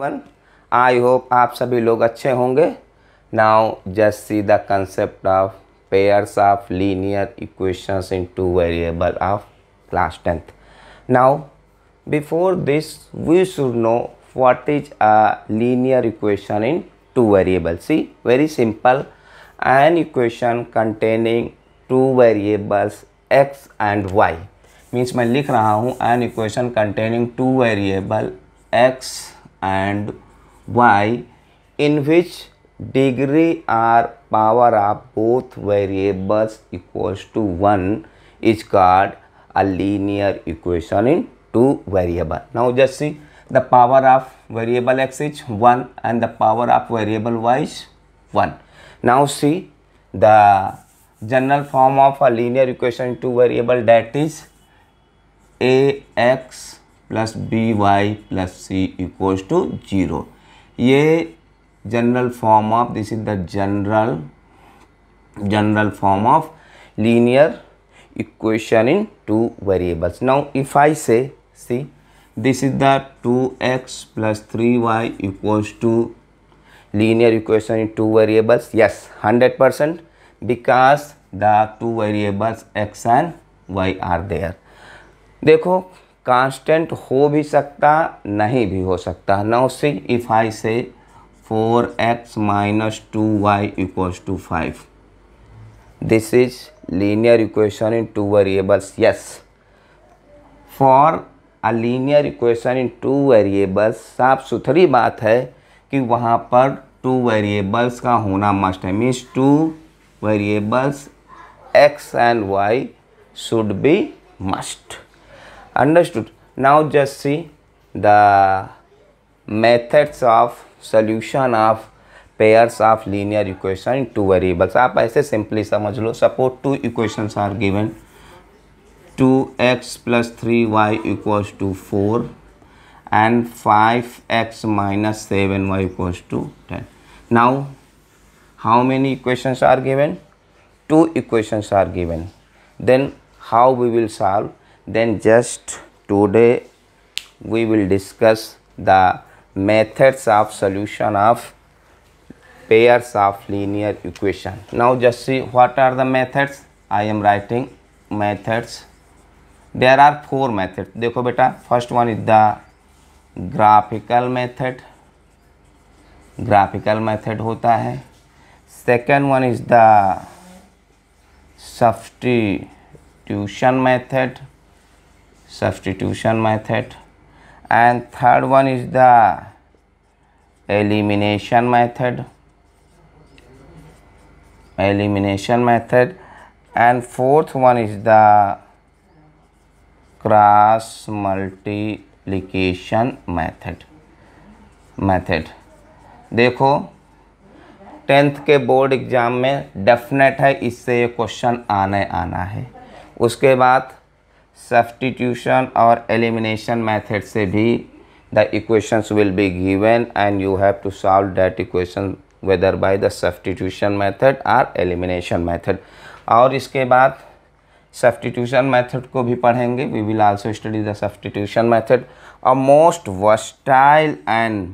One I hope आप सभी लोग अच्छे होंगे। Now just see the concept of pairs of linear equations in two variable of class 10th. Now before this we should know what is a linear equation in two variables. See, very simple. An equation containing two variables x and y means मैं लिख रहा हूँ an equation containing two variable x and y in which degree or power of both variables equals to 1 is called a linear equation in two variable. Now just see, the power of variable x is 1 and the power of variable y is 1. Now see the general form of a linear equation in two variable, that is ax plus by plus c equals to 0. ये general form of, this is the general form of linear equation in two variables. Now if I say, see, this is the 2x plus 3y equals to linear equation in two variables. Yes, 100%, because the two variables x and y are there. देखो constant हो भी सकता, नहीं भी हो सकता. Now see, if I से 4x minus 2y equals to 5, this is linear equation in two variables. Yes, for a linear equation in two variables, साफ सुथरी बात है कि वहाँ पर टू वेरिएबल्स का होना मस्ट है. Means two variables x and y should be must. Understood? Now just see the methods of solution of pairs of linear equation in two variables. आप ऐसे सिंपली समझ लो. Suppose two equations are given, 2x plus 3y equals to 4 and 5x minus 7y equals to 10. Now how many equations are given? Two equations are given. Then how we will solve? Then just today we will discuss the methods of solution of pairs of linear equation. Now just see what are the methods. I am writing methods. There are four methods. देखो बेटा, first one is the graphical method. graphical method होता है. Second one is the substitution method, and third one is the elimination method, and fourth one is the cross multiplication method. देखो 10th के board exam में definite है, इससे ये question आना है. उसके बाद सब्स्टिट्यूशन और एलिमिनेशन मेथड से भी the equations will be given and you have to solve that equation whether by the substitution method और एलिमिनेशन मेथड. और इसके बाद सब्स्टिट्यूशन मेथड को भी पढ़ेंगे. We will also study the substitution method. A most versatile and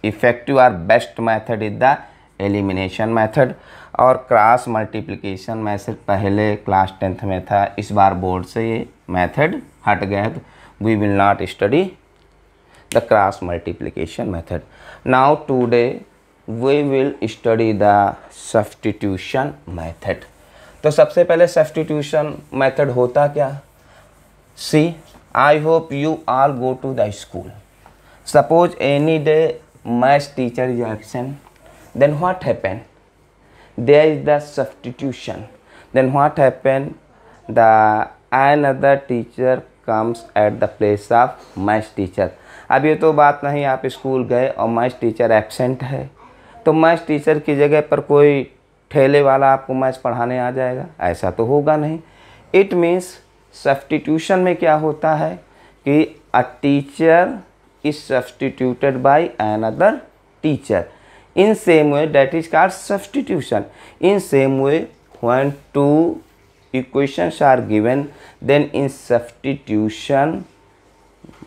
effective और best method is the elimination method. और cross multiplication method पहले क्लास 10th में था, इस बार बोर्ड से ये मेथड हट गया है. We will not study the cross multiplication method. Now today we will study the substitution method. तो सबसे पहले सब्स्टिट्यूशन मेथड होता क्या? See, I hope you all go to the school. Suppose any day maths teacher is absent. Then what happened? There is the substitution. Then what happened? The another teacher comes at the place of maths teacher. अब ये तो बात नहीं, आप school गए और maths teacher absent है, तो मैथ्स टीचर की जगह पर कोई ठेले वाला आपको मैथ्स पढ़ाने आ जाएगा? ऐसा तो होगा नहीं. इट मीन्स सब्स्टिट्यूशन में क्या होता है कि a teacher is substituted by another teacher. In same way, that is called substitution. In same way, when two equations are given, then in substitution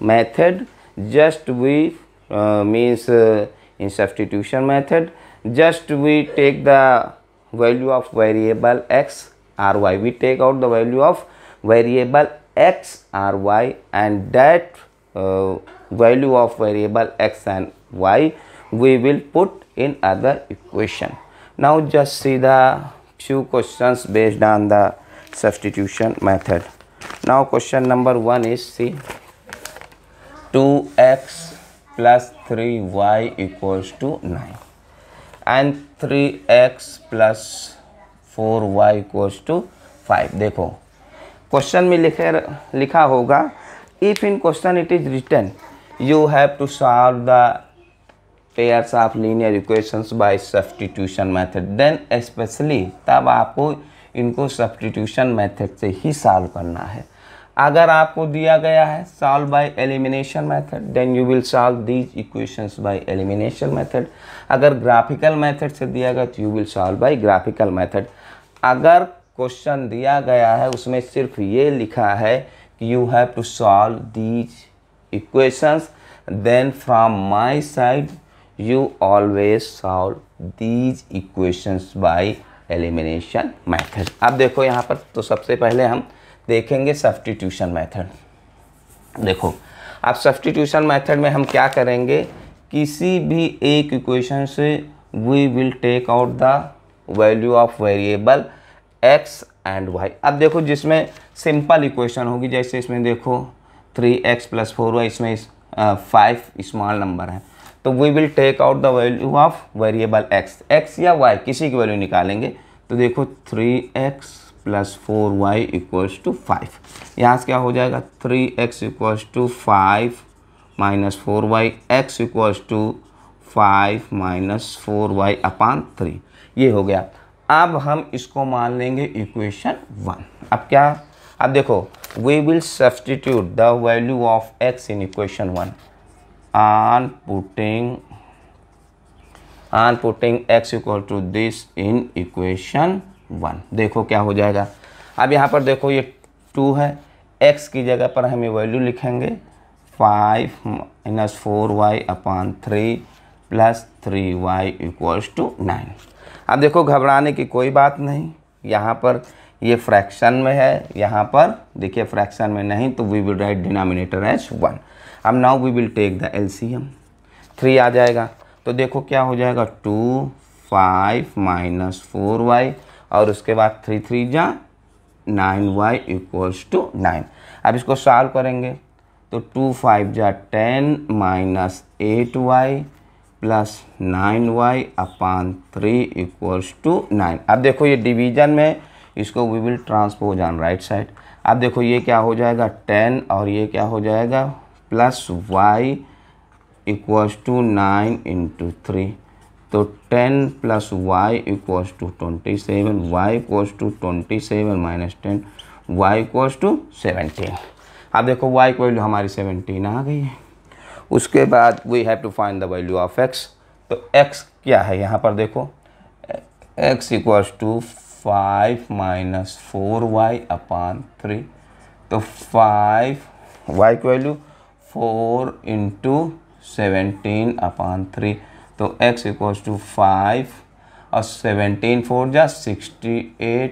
method just we means in substitution method, just we take the value of variable x or y. We take out the value of variable x or y, and that value of variable x and y we will put in other equation. Now just see the few questions based on the substitution method. Now question number 1 is, see, 2x plus 3y equals to 9 and 3x plus 4y equals to 5. देखो question में लिखा होगा, if in question it is written you have to solve the pairs of linear equations by substitution method, then especially तब आपको इनको substitution method से ही solve करना है. अगर आपको दिया गया है solve by elimination method, then you will solve these equations by elimination method. अगर graphical method से दिया गया तो you will solve by graphical method. अगर क्वेश्चन दिया गया है उसमें सिर्फ ये लिखा है कि you have to solve these equations, then from my side you always solve these equations by elimination method. अब देखो यहाँ पर, तो सबसे पहले हम देखेंगे सब्स्टिट्यूशन मेथड. देखो अब सब्स्टिट्यूशन मेथड में हम क्या करेंगे, किसी भी एक इक्वेशन से we will take out the value of variable x and y. अब देखो जिसमें सिंपल इक्वेशन होगी, जैसे इसमें देखो 3x प्लस 4y, इसमें 5 स्मॉल नंबर है, तो we will take out the value of variable x या y, किसी की वैल्यू निकालेंगे. तो देखो 3x plus 4y equals to 5. यहाँ से क्या हो जाएगा, 3x equals to 5 minus 4y, x equals to 5 minus 4y upon 3. ये हो गया. अब हम इसको मान लेंगे इक्वेशन 1. अब क्या, अब देखो we will substitute the value of x in equation 1 on putting x equal to this in equation 1. देखो क्या हो जाएगा. अब यहाँ पर देखो ये 2 है, x की जगह पर हम ये वैल्यू लिखेंगे 5 minus 4y upon 3 plus 3y equals to 9. अब देखो घबराने की कोई बात नहीं, यहाँ पर ये फ्रैक्शन में है, यहाँ पर देखिए फ्रैक्शन में नहीं, तो we will write denominator as 1. अब now we will take the LCM. 3 आ जाएगा, तो देखो क्या हो जाएगा, 2 5 माइनस 4y और उसके बाद 3 3 जा 9y इक्वल्स टू 9. अब इसको सॉल्व करेंगे तो 2 5 जा 10 minus 8y plus 9y upon 3 equals to 9. अब देखो ये डिवीजन में, इसको we will transpose on right side. अब देखो ये क्या हो जाएगा 10 और ये क्या हो जाएगा plus y equals to 9 into 3. तो 10 plus y equals to 27, y equals to 27 minus 10, y equals to 17. अब देखो y की वैल्यू हमारी 17 आ गई है. उसके बाद we have to find the value of x. तो x क्या है यहाँ पर देखो, x equals to 5 minus 4y upon 3. तो 5 y की वैल्यू 4 इंटू 17 अपान 3. तो x इक्वल्स टू 5 और 17 4 जा 68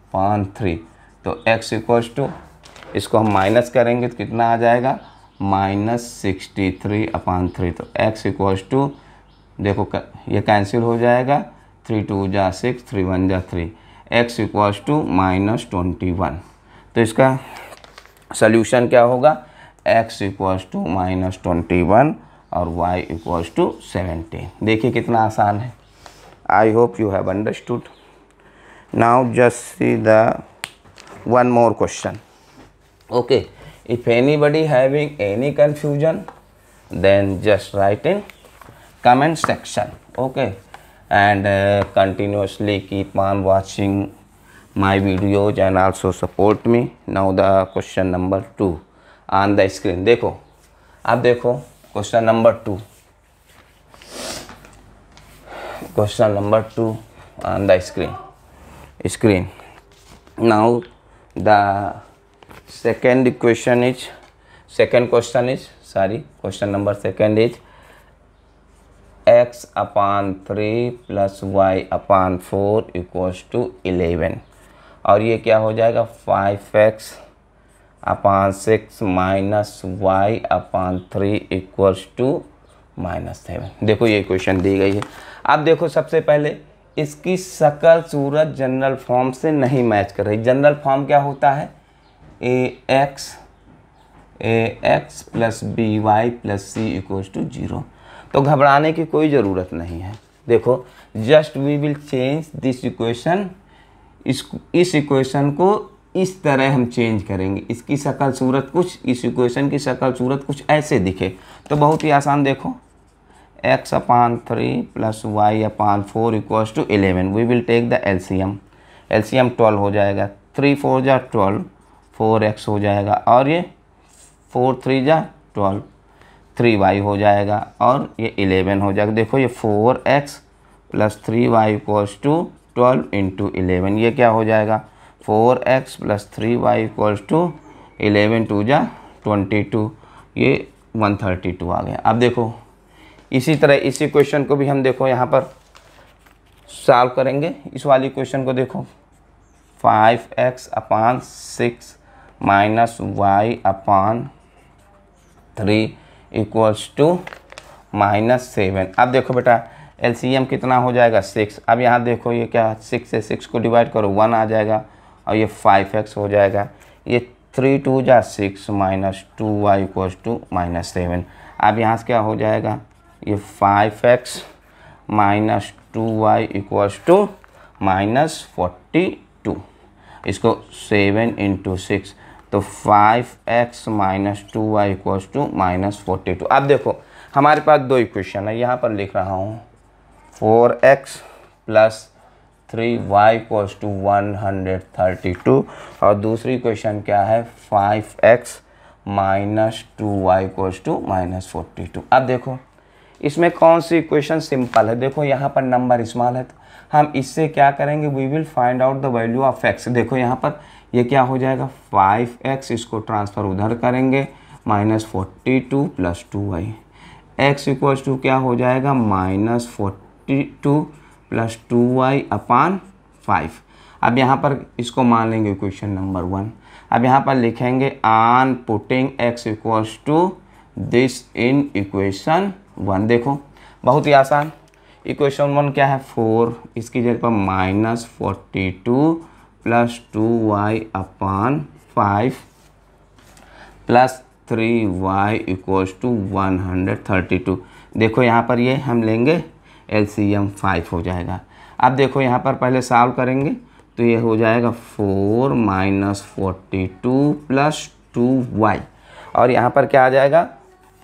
अपान 3. तो x इक्वल्स टू, इसको हम माइनस करेंगे तो कितना आ जाएगा, माइनस 63 अपान 3. तो x इक्वल्स टू, देखो ये कैंसिल हो जाएगा, 3 2 जा 6, 3 1 जा 3, x इक्वल्स टू माइनस 21. तो इसका सल्यूशन क्या होगा, x इक्वल्स टू माइनस 21 और y इक्वल्स टू 17. देखिए कितना आसान है. आई hope you have understood. Now just see the one more question. Okay, if anybody having any confusion, then just write in comment section. Okay, and continuously keep on watching my videos and also support me. Now the question number 2 on the screen. देखो, अब देखो question number 2. Question number 2 on the screen. Now the second question is, question number 2 is x upon 3 plus y upon 4 equals to 11, और ये क्या हो जाएगा 5x upon 6 minus y upon 3 equals to -7। देखो ये क्वेश्चन दी गई है। अब देखो सबसे पहले इसकी शक्ल सूरत जनरल फॉर्म से नहीं मैच कर रही। जनरल फॉर्म क्या होता है, ax plus by plus c equals to 0। तो घबराने की कोई ज़रूरत नहीं है। देखो just we will change this equation, इस इक्वेशन को इस तरह हम चेंज करेंगे। इसकी शक्ल सूरत कुछ, इस इक्वेशन की शक्ल सूरत कुछ ऐसे दिखे तो बहुत ही आसान। देखो x upon 3 plus y upon 4 equals to 11। We will take the LCM. LCM 12 हो जाएगा, 3 4 जा 12, 4x हो जाएगा, और ये 4 3 जा 12, 3y हो जाएगा, और ये 11 हो जाएगा। देखो ये 4x plus 3y equals to 12 into 11, ये क्या हो जाएगा 4x plus 3y equals to 11 2 जा 22, ये 132 आ गया। अब देखो इसी तरह इसी क्वेश्चन को भी हम देखो यहाँ पर सॉल्व करेंगे। इस वाली क्वेश्चन को देखो 5x upon 6 minus y upon 3 equals to -7। अब देखो बेटा एलसीएम कितना हो जाएगा 6। अब यहाँ देखो ये क्या 6 से 6 को डिवाइड करो 1 आ जाएगा, और ये 5x हो जाएगा। ये 3 2 जा 6 माइनस 2y इक्वल्स टू -7। अब यहाँ से क्या हो जाएगा, ये 5x minus 2y equals to -42। इसको 7 इंटू 6, तो 5x minus 2y equals to -42। अब देखो हमारे पास दो इक्वेशन है, यहाँ पर लिख रहा हूँ 4x plus 3y equals to 132, और दूसरी इक्वेशन क्या है 5x minus 2y equals to -42। अब देखो इसमें कौन सी इक्वेशन सिंपल है। देखो यहाँ पर नंबर स्मॉल है तो हम इससे क्या करेंगे, we will find out the value of x। देखो यहाँ पर ये क्या हो जाएगा 5x, इसको ट्रांसफ़र उधर करेंगे -42 plus 2y, x equals to क्या हो जाएगा -42 प्लस 2y अपान 5। अब यहाँ पर इसको मान लेंगे इक्वेशन नंबर 1। अब यहाँ पर लिखेंगे on putting x equals to this in equation 1। देखो बहुत ही आसान। इक्वेशन 1 क्या है 4, इसकी जगह पर -42 plus 2y upon 5 plus 3y equals to 132। देखो यहाँ पर ये हम लेंगे एलसीएम 5 हो जाएगा। अब देखो यहाँ पर पहले सॉल्व करेंगे तो ये हो जाएगा 4 माइनस 42 प्लस 2y, और यहाँ पर क्या आ जाएगा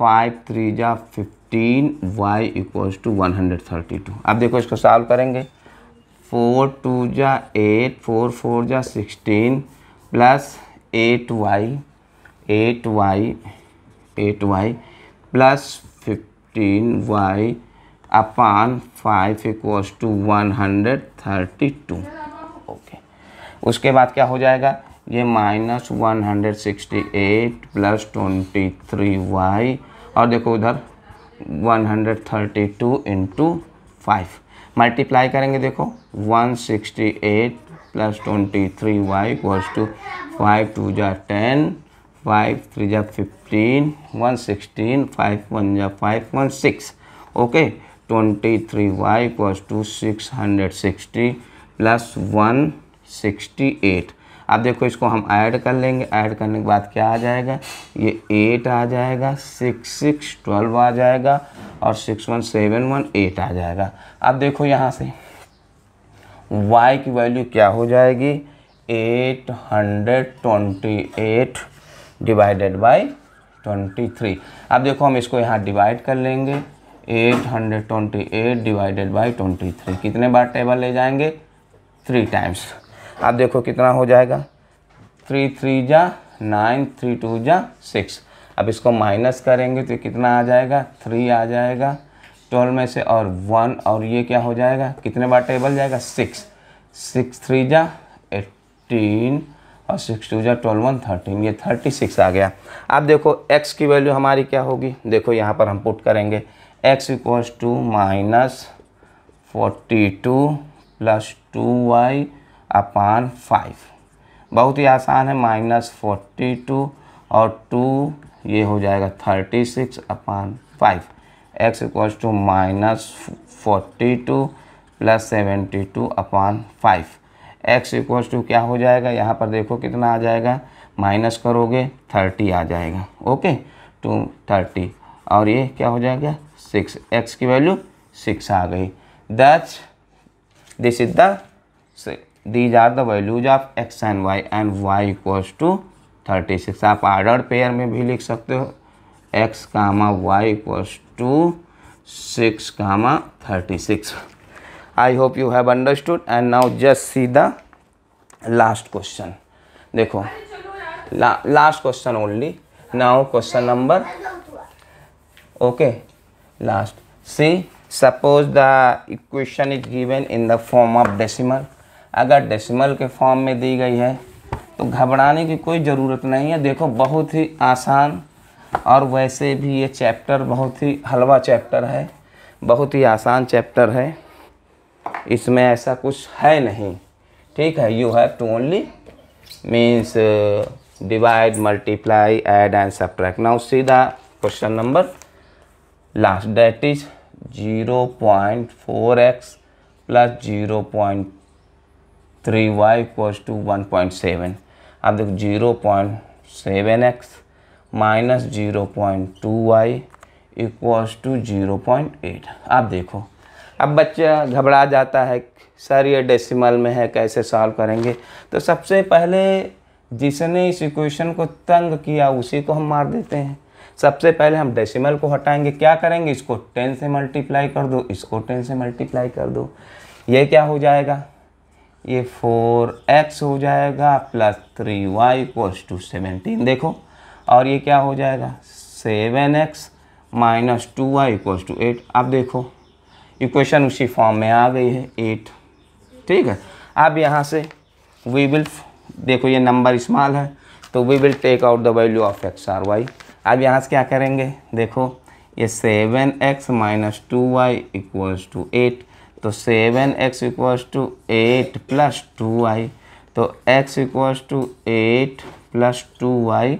5 3 जा 15y इक्वल्स टू 132। अब देखो इसको सॉल्व करेंगे 4 2 जा 8, 4 4 जा 16 plus 8y plus 15y upon 5 equals to 132। Okay, उसके बाद क्या हो जाएगा ये -168 प्लस 23y, और देखो उधर 132 इंटू 5 मल्टीप्लाई करेंगे। देखो 168 प्लस 23y इक्वल्स टू 5 2 जा 10, 5 3 जा 15, 116, 5 1 जा 5, 16। Okay, 23y equals to 660 plus 168। अब देखो इसको हम ऐड कर लेंगे। ऐड करने के बाद क्या आ जाएगा, ये 8 आ जाएगा, 6 6 12 आ जाएगा, और 6 1 7 1 8 आ जाएगा। अब देखो यहाँ से y की वैल्यू क्या हो जाएगी 828 डिवाइडेड बाई 23। अब देखो हम इसको यहाँ डिवाइड कर लेंगे 828 डिवाइडेड बाई 23। कितने बार टेबल ले जाएंगे 3 टाइम्स। अब देखो कितना हो जाएगा 3 3 जा 9, 3 2 जा 6। अब इसको माइनस करेंगे तो कितना आ जाएगा 3 आ जाएगा 12 में से, और 1, और ये क्या हो जाएगा कितने बार टेबल जाएगा 6 6 3 जा 18, और 6 2 जा 12 1 13, ये 36 आ गया। अब देखो x की वैल्यू हमारी क्या होगी, देखो यहाँ पर हम पुट करेंगे x equals to -42 plus 2y upon 5। बहुत ही आसान है, -42 और 2 ये हो जाएगा 36 upon 5। x equals to -42 plus 72 upon 5। x equals to क्या हो जाएगा, यहाँ पर देखो कितना आ जाएगा, माइनस करोगे 30 आ जाएगा। ओके, टू 30 और ये क्या हो जाएगा 6, x की वैल्यू 6 आ गई। This is these are the values of x and y equals to 36। आप ऑर्डर पेयर में भी लिख सकते हो, x, y equals to 6, 36। I hope you have understood and now just see the last question. देखो last question only, now question number okay last. See suppose the equation is given in the form of decimal. अगर decimal के form में दी गई है तो घबराने की कोई ज़रूरत नहीं है। देखो बहुत ही आसान, और वैसे भी ये चैप्टर बहुत ही हलवा चैप्टर है, बहुत ही आसान चैप्टर है, इसमें ऐसा कुछ है नहीं। ठीक है, you have to only means divide, multiply, add and subtract. Now see the question number last, that is 0.4x plus 0.3y equals to 1.7। अब देखो 0.7x minus 0.2y equals to 0.8। अब देखो, अब बच्चा घबरा जाता है, सर ये डेसिमल में है कैसे सॉल्व करेंगे। तो सबसे पहले जिसने इस इक्वेशन को तंग किया उसी को हम मार देते हैं। सबसे पहले हम डेसिमल को हटाएंगे, क्या करेंगे, इसको 10 से मल्टीप्लाई कर दो, इसको 10 से मल्टीप्लाई कर दो, ये क्या हो जाएगा, ये 4x हो जाएगा प्लस 3y इक्वल्स टू 17। देखो, और ये क्या हो जाएगा 7x minus 2y equals to 8। अब देखो इक्वेशन उसी फॉर्म में आ गई है 8। ठीक है, अब यहाँ से वी विल, देखो ये नंबर स्मॉल है तो we will take out the value of x और y। अब यहाँ से क्या करेंगे, देखो ये 7x minus 2y equals to 8, तो 7x equals to 8 plus 2y, तो x equals to 8 plus 2y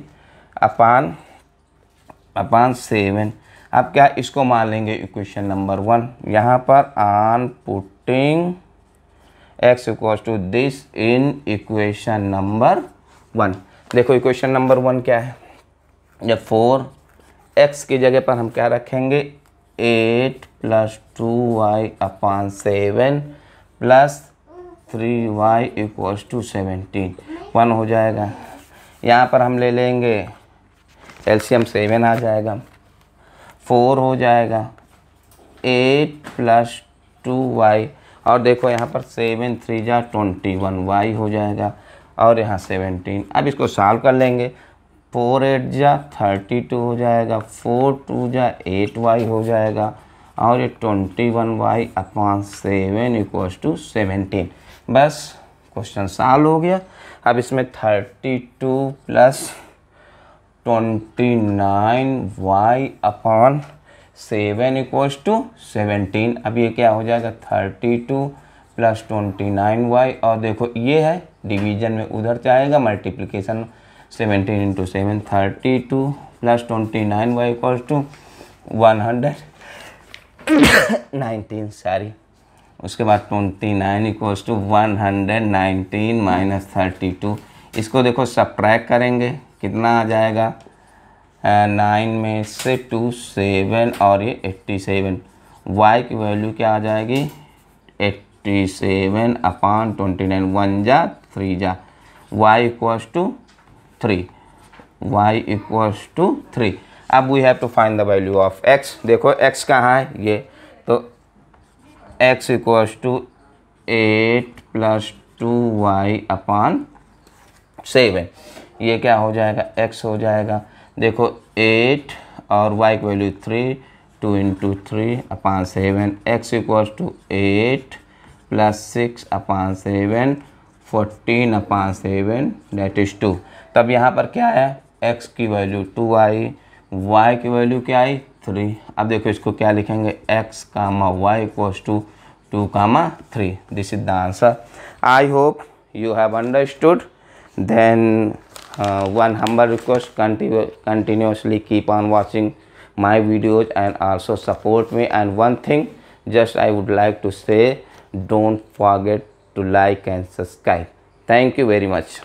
upon 7। अब क्या इसको मान लेंगे इक्वेशन नंबर 1। यहाँ पर on putting x equals to this in equation number 1। देखो इक्वेशन नंबर 1 क्या है, जब 4x की जगह पर हम क्या रखेंगे 8 plus 2y upon 7 plus 3y equals to 17, 1 हो जाएगा। यहाँ पर हम ले लेंगे एलसीएम 7 आ जाएगा, 4 हो जाएगा 8 प्लस 2y, और देखो यहाँ पर 7 3 जा 21y हो जाएगा, और यहाँ 17। अब इसको सॉल्व कर लेंगे, 4 8 जा 32 हो जाएगा, 4 2 जा 8y हो जाएगा, और ये 21y अपान 7 इक्वल्स टू 17। बस क्वेश्चन सॉल्व हो गया। अब इसमें 32 plus 29y upon 7 equals to 17। अब ये क्या हो जाएगा 32 प्लस 29y, और देखो ये है डिवीजन में उधर जाएगा, multiplication 17 into 7, 32 plus 29y equals to 119 sorry, उसके बाद 29 इक्वल्स टू 119 माइनस 32। इसको देखो सब्ट्रैक्ट करेंगे, कितना आ जाएगा 9 में से 2 7 और ये 87। y की वैल्यू क्या आ जाएगी 87 अपान 29, 1 जा 3 जा, y equals to 3, y equals to 3। अब we have to find the value of x। देखो x कहाँ है, ये तो x equals to 8 plus 2y upon 7, ये क्या हो जाएगा x हो जाएगा, देखो 8 और y की value 3, 2 into 3 upon 7, x equals to 8 plus 6 upon 7, 14 upon 7 that is 2। तब यहाँ पर क्या है x की वैल्यू 2 आई, y की वैल्यू क्या आई 3। अब देखो इसको क्या लिखेंगे, x, y equals to 2, 3। This is the answer. I hope you have understood. Then one humble request, continuously keep on watching my videos and also support me. And one thing just I would like to say, don't forget to like and subscribe. Thank you very much.